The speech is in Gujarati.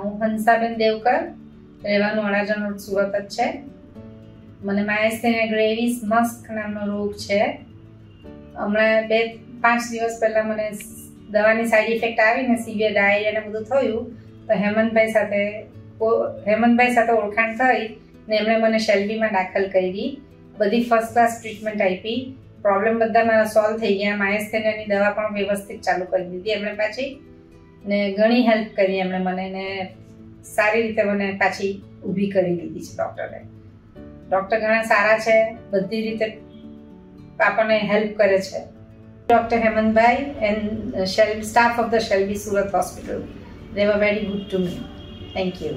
હું હંસાબેન દેવકર, રહેવાનું અડાજણ રોડ, સુરત જ છે. મને માયસ્થેનિયા ગ્રેવિસ મસ્ક નામનો રોગ છે. હમણાં 5 દિવસ પહેલા મને દવાની સાઈડ ઇફેક્ટ આવીને સિવિયર ડાયરિયા ને બધું થયું, તો હેમંતભાઈ સાથે ઓળખાણ થઈ ને એમણે મને શેલ્બીમાં દાખલ કરી. બધી ફર્સ્ટ ક્લાસ ટ્રીટમેન્ટ આપી. પ્રોબ્લેમ બધા મારા સોલ્વ થઈ ગયા. માયસ્થેનિયાની દવા પણ વ્યવસ્થિત ચાલુ કરી દીધી એમણે પાછી, ને ઘણી હેલ્પ કરી એમણે મને, ને સારી રીતે મને પાછી ઊભી કરી દીધી છે ડૉક્ટરે. ડૉક્ટર ઘણા સારા છે, બધી રીતે આપણને હેલ્પ કરે છે. Doctor Hemantbhai and staff of the Shalby Surat hospital, they were very good to me. Thank you.